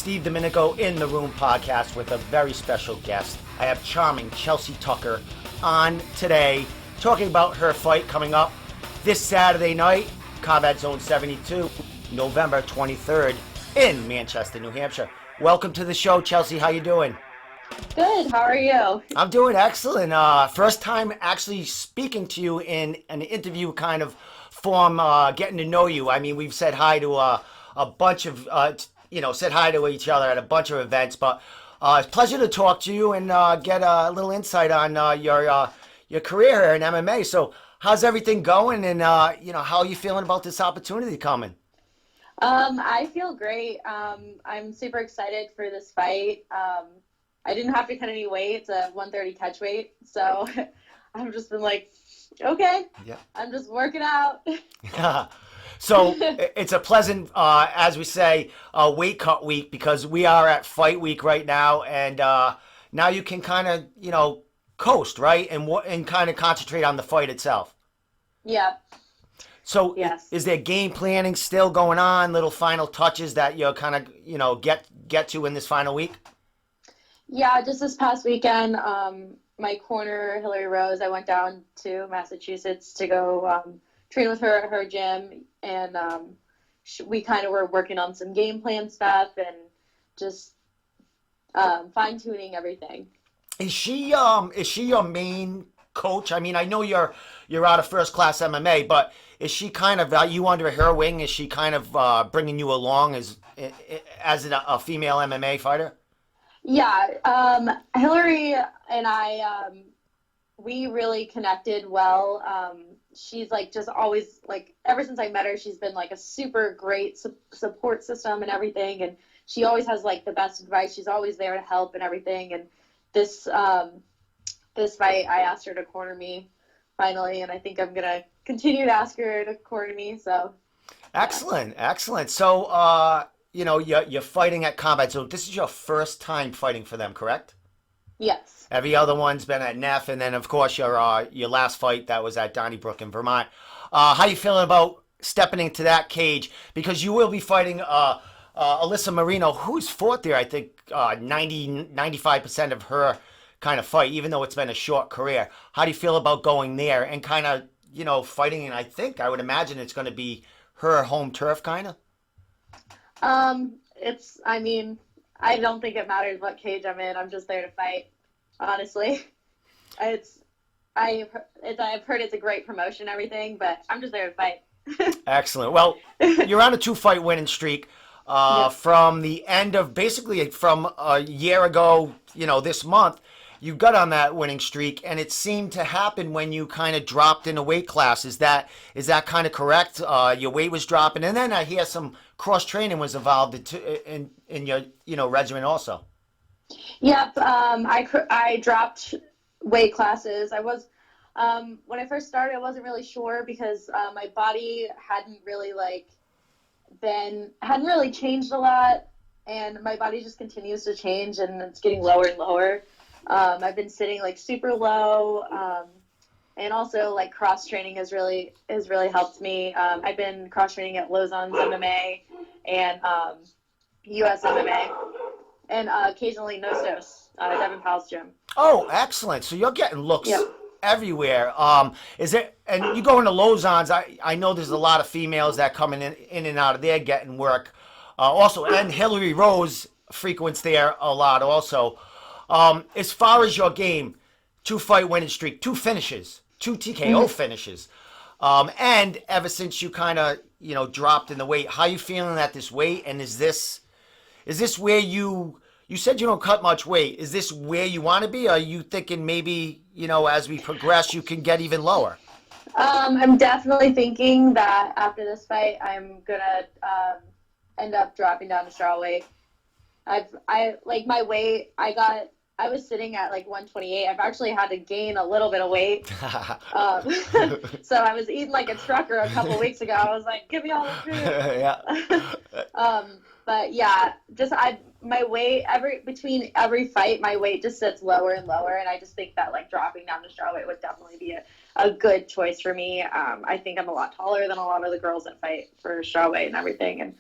Steve Domenico in the Room podcast with a very special guest. I have charming Chelsea Tucker on today talking about her fight coming up this Saturday night, Combat Zone 72, November 23rd in Manchester, New Hampshire. Welcome to the show, Chelsea. How you doing? Good. How are you? I'm doing excellent. First time actually speaking to you in an interview kind of form, getting to know you. I mean, we've said hi to a bunch of, said hi to each other at a bunch of events, but it's a pleasure to talk to you and get a little insight on your career here in MMA. So how's everything going, and how are you feeling about this opportunity coming? I feel great. I'm super excited for this fight. I didn't have to cut any weight. It's a 130 catch weight, so I've just been like, okay, yeah. I'm just working out. So it's a pleasant, as we say, weight cut week, because we are at fight week right now, and now you can kind of, coast, right, and kind of concentrate on the fight itself. Yeah. So yes. Is there game planning still going on, little final touches that you'll kind of, get to in this final week? Yeah, just this past weekend, my corner, Hillary Rose, I went down to Massachusetts to go train with her at her gym, and we kind of were working on some game plan stuff and just fine-tuning everything. Is she your main coach? I mean, I know you're out of First Class MMA, but is she kind of you under her wing? Is she kind of bringing you along as a female MMA fighter? Yeah, Hillary and I, we really connected well. She's like just always, like, ever since I met her, she's been like a super great support system and everything. And she always has like the best advice. She's always there to help and everything. And this fight, I asked her to corner me finally, and I think I'm gonna continue to ask her to corner me. So excellent, yeah. Excellent. So you're fighting at Combat Zone. This is your first time fighting for them, correct? Yes. Every other one's been at Neff, and then of course your last fight that was at Donnybrook in Vermont. How you feeling about stepping into that cage? Because you will be fighting Alyssa Marino, who's fought there, I think 95% of her kind of fight, even though it's been a short career. How do you feel about going there and kind of, fighting? And I would imagine it's going to be her home turf, kind of. I don't think it matters what cage I'm in. I'm just there to fight, honestly. I've heard it's a great promotion and everything, but I'm just there to fight. Excellent. Well, you're on a 2-fight winning streak from the end of, basically from a year ago, this month. You got on that winning streak, and it seemed to happen when you kind of dropped in a weight class. Is that kind of correct? Your weight was dropping, and then I hear some cross training was involved in your regimen also. Yep, I dropped weight classes. I was when I first started, I wasn't really sure because my body hadn't really changed a lot, and my body just continues to change, and it's getting lower and lower. I've been sitting like super low, and also like cross training has really helped me. I've been cross training at Lausanne's MMA and US MMA, and occasionally Nostos, Devin Powell's gym. Oh, excellent! So you're getting looks yep. everywhere. Is it? And you go into Lausanne's. I know there's a lot of females that come in and out of there getting work. Also, and Hillary Rose frequents there a lot also. As far as your game, 2-fight winning streak, 2 finishes, 2 TKO finishes, and ever since you kind of dropped in the weight, how you feeling at this weight? And is this where you said you don't cut much weight? Is this where you want to be? Or are you thinking maybe as we progress you can get even lower? I'm definitely thinking that after this fight I'm gonna end up dropping down to straw weight. I like my weight. I was sitting at like 128. I've actually had to gain a little bit of weight. So I was eating like a trucker a couple weeks ago. I was like, give me all the food. Yeah. But yeah, my weight between every fight, my weight just sits lower and lower. And I just think that like dropping down to straw weight would definitely be a good choice for me. I think I'm a lot taller than a lot of the girls that fight for straw weight and everything. And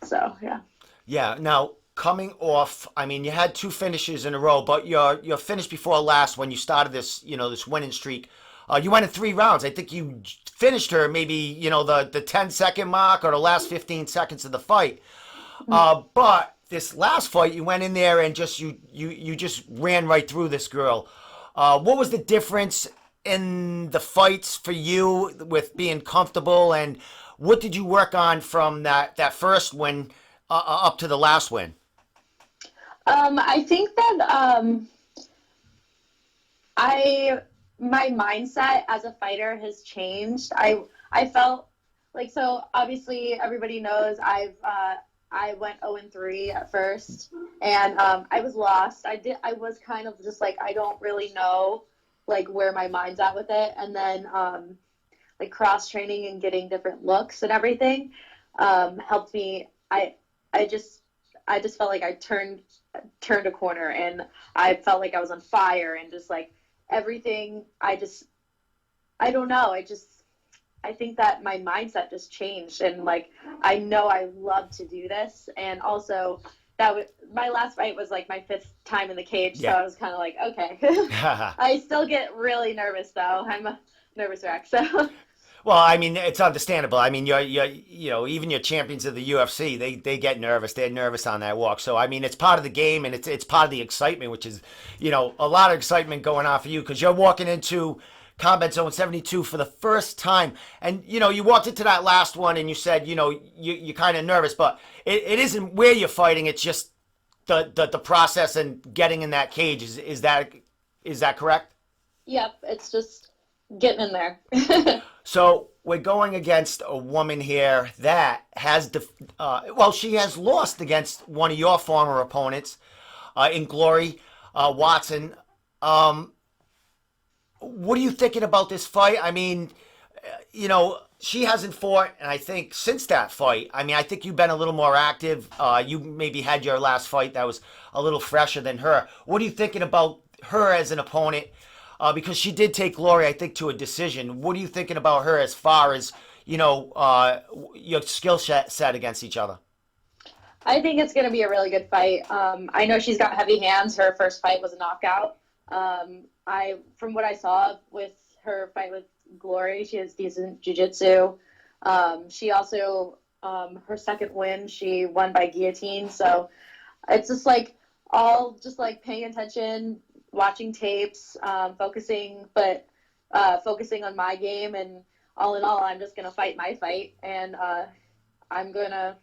so, yeah. Yeah. Now, coming off. I mean, you had two finishes in a row, but your finish before last when you started this, this winning streak, you went in 3 rounds. I think you finished her maybe the 10-second mark or the last 15 seconds of the fight. But this last fight, you went in there and you just ran right through this girl. What was the difference in the fights for you with being comfortable, and what did you work on from that first win up to the last win? I think that I my mindset as a fighter has changed. I felt like, so obviously everybody knows I went 0-3 at first, and I was lost. I was kind of just like, I don't really know like where my mind's at with it, and then like cross training and getting different looks and everything helped me. I just felt like I turned a corner, and I felt like I was on fire, and just like everything. I don't know. I think that my mindset just changed, and like I know I love to do this, and also my last fight was like my 5th time in the cage, so I was kind of like, okay. I still get really nervous though. I'm a nervous wreck, so. Well, I mean, it's understandable. I mean, even your champions of the UFC, they get nervous. They're nervous on that walk. So, I mean, it's part of the game, and it's part of the excitement, which is, a lot of excitement going on for you, because you're walking into Combat Zone 72 for the first time. And, you walked into that last one and you said, you're kind of nervous, but it isn't where you're fighting. It's just the process and getting in that cage. Is that correct? Yep. It's just getting in there. So we're going against a woman here that has, she has lost against one of your former opponents in Glory Watson. What are you thinking about this fight? I mean, she hasn't fought, and I think since that fight, I mean, I think you've been a little more active. You maybe had your last fight that was a little fresher than her. What are you thinking about her as an opponent? Because she did take Glory, I think, to a decision. What are you thinking about her as far as, your skill set against each other? I think it's going to be a really good fight. I know she's got heavy hands. Her first fight was a knockout. From what I saw with her fight with Glory, she has decent jiu-jitsu. She also, her second win, she won by guillotine. So it's just like all just like paying attention, watching tapes, focusing on my game, and all in all, I'm just gonna fight my fight, and I'm gonna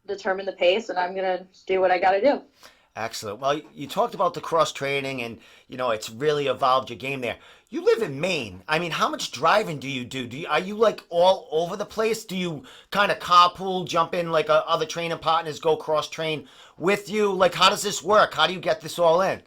determine the pace, and I'm gonna do what I gotta do. Excellent. Well, you talked about the cross training, and it's really evolved your game there. You live in Maine. I mean, how much driving do you do? Are you like all over the place? Do you kind of carpool, jump in like other training partners, go cross train with you? Like, how does this work? How do you get this all in?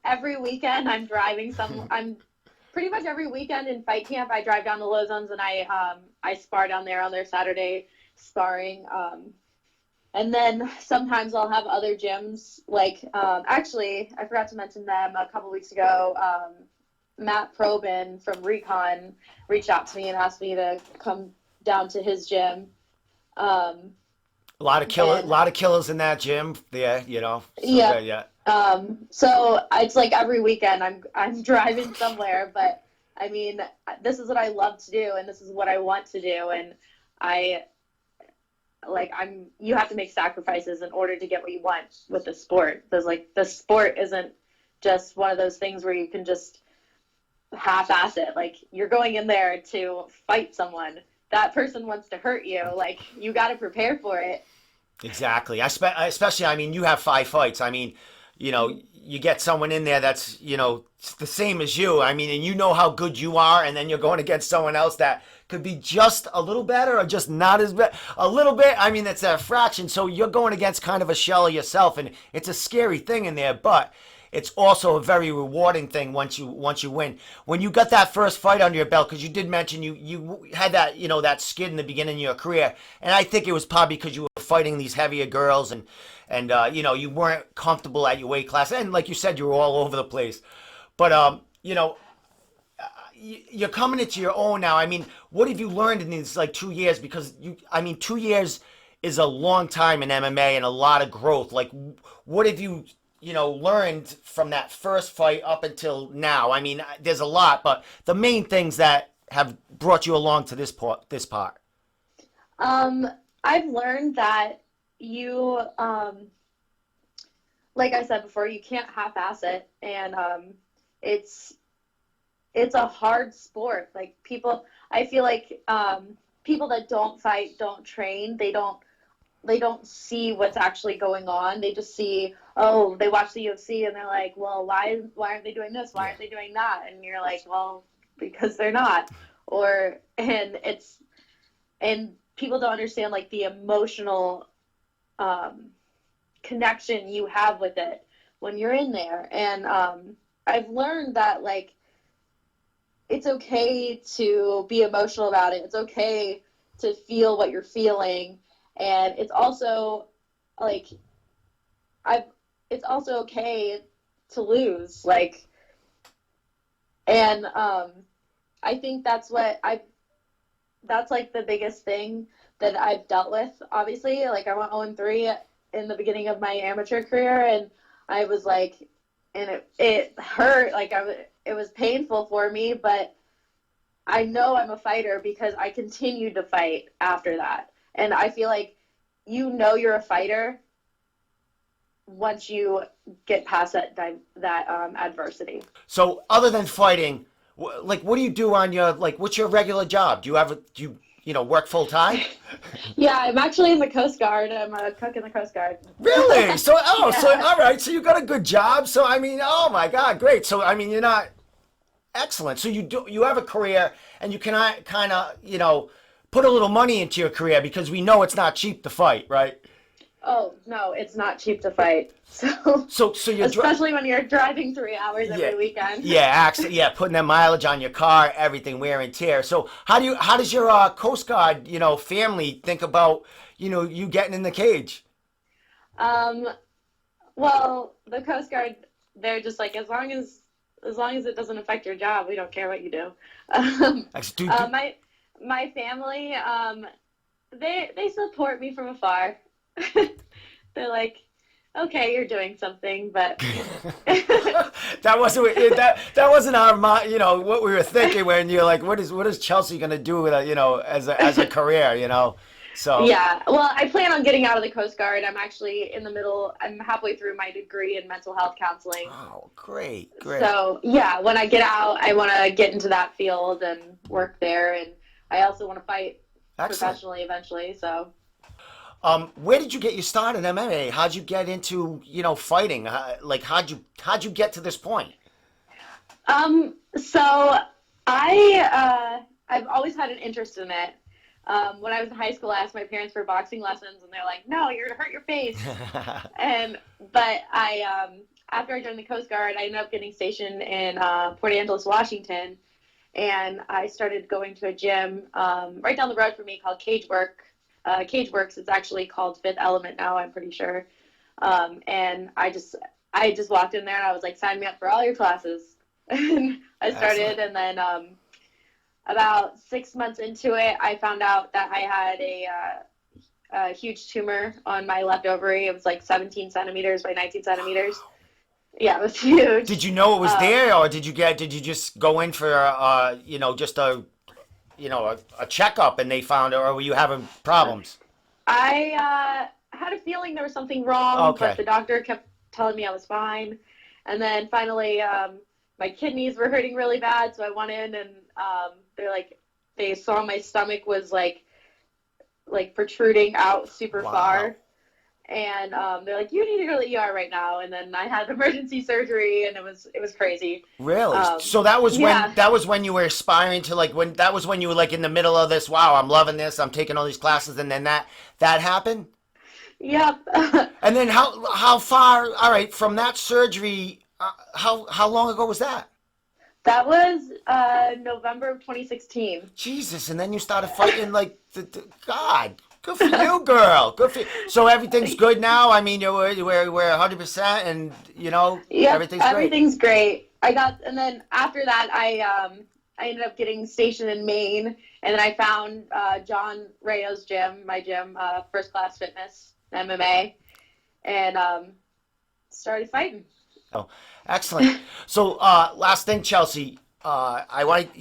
Every weekend I'm driving I'm pretty much every weekend in fight camp. I drive down to Lozon's, and I spar down there on their Saturday sparring. And then sometimes I'll have other gyms, like, actually, I forgot to mention them a couple weeks ago. Matt Probin from Recon reached out to me and asked me to come down to his gym. A lot of killers in that gym. Yeah, So, yeah. yeah. So it's like every weekend I'm driving somewhere, but I mean, this is what I love to do, and this is what I want to do, and you have to make sacrifices in order to get what you want with the sport. There's like, the sport isn't just one of those things where you can just half-ass it. Like, you're going in there to fight someone. That person wants to hurt you. Like, you got to prepare for it. Exactly. Especially, I mean, you have 5 fights. I mean, you get someone in there that's, the same as you. I mean, and you know how good you are, and then you're going against someone else that could be just a little better or just not as bad. A little bit, I mean, it's a fraction. So you're going against kind of a shell of yourself, and it's a scary thing in there, but it's also a very rewarding thing once you win. When you got that first fight under your belt, because you did mention you had that that skid in the beginning of your career, and I think it was probably because you were fighting these heavier girls, and you weren't comfortable at your weight class, and like you said, you were all over the place. But you're coming into your own now. I mean, what have you learned in these like 2 years? Because 2 years is a long time in MMA and a lot of growth. Like, what have you, learned from that first fight up until now? I mean, there's a lot, but the main things that have brought you along to this part. This part. I've learned that you, like I said before, you can't half-ass it, and it's it's a hard sport. Like I feel like people that don't fight, don't train, they don't see what's actually going on. They just see, oh, they watch the UFC and they're like, well, why aren't they doing this? Why aren't they doing that? And you're like, well, because they're not. And people don't understand like the emotional connection you have with it when you're in there. And I've learned that like it's okay to be emotional about it. It's okay to feel what you're feeling. And it's also like it's also okay to lose. Like, and I think that's like the biggest thing that I've dealt with. Obviously, like I went 0-3 in the beginning of my amateur career, and I was like, and it hurt. Like it was painful for me, but I know I'm a fighter because I continued to fight after that. And I feel like you're a fighter once you get past that adversity. So, other than fighting, what do you do on your what's your regular job? Do you work full time? Yeah, I'm actually in the Coast Guard. I'm a cook in the Coast Guard. Really? So, Yeah. so all right. So you got a good job. So I mean, oh my God, great. So I mean, you're not excellent. So you have a career, and you can kind of put a little money into your career because we know it's not cheap to fight, right? Oh no, it's not cheap to fight. So you're especially when you're driving 3 hours every weekend. Yeah, actually, yeah, putting that mileage on your car, everything wear and tear. So how does your Coast Guard family think about you getting in the cage? Well, the Coast Guard, they're just like, as long as it doesn't affect your job, we don't care what you do. My family, they support me from afar. They're like, okay, you're doing something, but that wasn't our what we were thinking when you're like, what is Chelsea gonna do with as a career, So yeah. Well, I plan on getting out of the Coast Guard. I'm actually I'm halfway through my degree in mental health counseling. Oh, great. So yeah, when I get out, I want to get into that field and work there, and I also want to fight professionally eventually. So. Where did you get your start in MMA? How'd you get into fighting? How'd you get to this point? So I've always had an interest in it. When I was in high school, I asked my parents for boxing lessons, and they're like, "No, you're gonna hurt your face." But after I joined the Coast Guard, I ended up getting stationed in Port Angeles, Washington, and I started going to a gym right down the road from me called Cage Works. It's actually called Fifth Element now, I'm pretty sure. And I just walked in there and I was like, sign me up for all your classes. And I started. Excellent. And then about 6 months into it, I found out that I had a huge tumor on my left ovary. It was like 17 centimeters by 19 centimeters. Yeah, it was huge. Did you know it was there, or did you just go in for just a checkup and they found it, or were you having problems? I had a feeling there was something wrong, but the doctor kept telling me I was fine. And then finally, my kidneys were hurting really bad, so I went in and they saw my stomach was like protruding out super far. And they're like, you need to go to the ER right now. And then I had emergency surgery, and it was crazy. Really? So that was when you were aspiring to when you were like in the middle of this. Wow, I'm loving this. I'm taking all these classes, and then that happened. Yep. And then how far? All right, from that surgery, how long ago was that? That was November of 2016. Jesus, and then you started fighting God. Good for you, girl. Good for you. So everything's good now. I mean, we're 100%, and everything's great. And then after that, I I ended up getting stationed in Maine, and then I found John Rayo's gym, my gym, First Class Fitness MMA, and started fighting. Oh, excellent. So, last thing, Chelsea. I want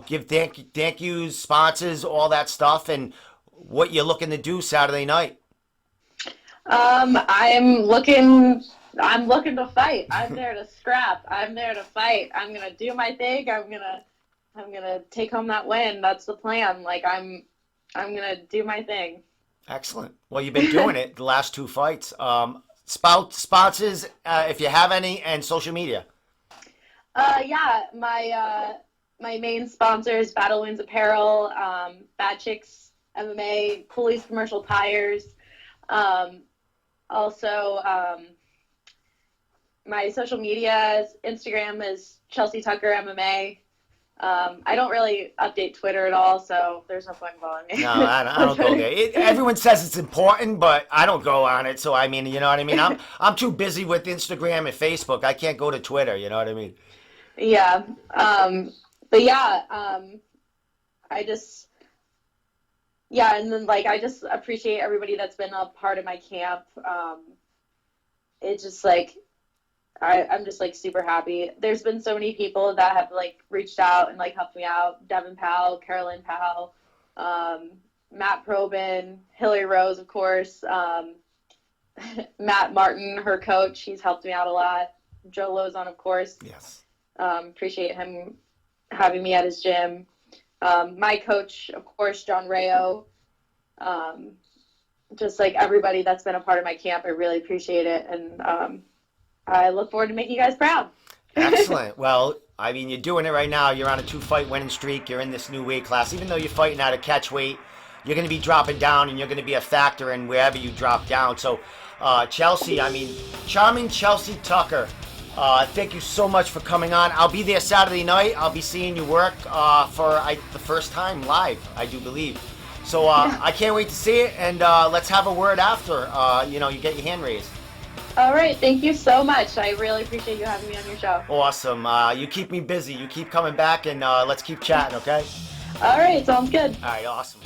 give thank yous, sponsors, all that stuff, and what you're looking to do Saturday night. I'm looking. I'm looking to fight. I'm there to scrap. I'm there to fight. I'm gonna do my thing. I'm gonna take home that win. That's the plan. Like I'm gonna do my thing. Excellent. Well, you've been doing it the last two fights. Sponsors, if you have any, and social media. Yeah, my main sponsors: Battle Wounds Apparel, Bad Chicks MMA, Cooley's Commercial Tires. Also, my social media, Instagram is Chelsea Tucker MMA. I don't really update Twitter at all, so there's no point in following me. No, I don't go there. Everyone says it's important, but I don't go on it. So I mean, you know what I mean. I'm too busy with Instagram and Facebook. I can't go to Twitter. You know what I mean? Yeah. But yeah, and then like I just appreciate everybody that's been a part of my camp. It's just like I'm just like super happy. There's been so many people that have like reached out and like helped me out. Devin Powell, Carolyn Powell, Matt Probin, Hillary Rose, of course, Matt Martin, her coach, he's helped me out a lot. Joe Lozon, of course. Yes. Appreciate him having me at his gym. My coach, of course, John Rayo. Just like everybody that's been a part of my camp, I really appreciate it. And I look forward to making you guys proud. Excellent. Well, I mean, you're doing it right now. You're on a 2-fight winning streak. You're in this new weight class. Even though you're fighting out of catch weight, you're going to be dropping down, and you're going to be a factor in wherever you drop down. So, Chelsea, I mean, charming Chelsea Tucker, thank you so much for coming on. I'll be there Saturday night. I'll be seeing you work for the first time live, I do believe. So I can't wait to see it, and let's have a word after, you get your hand raised. All right. Thank you so much. I really appreciate you having me on your show. Awesome. You keep me busy. You keep coming back, and let's keep chatting, okay? All right. Sounds good. All right. Awesome.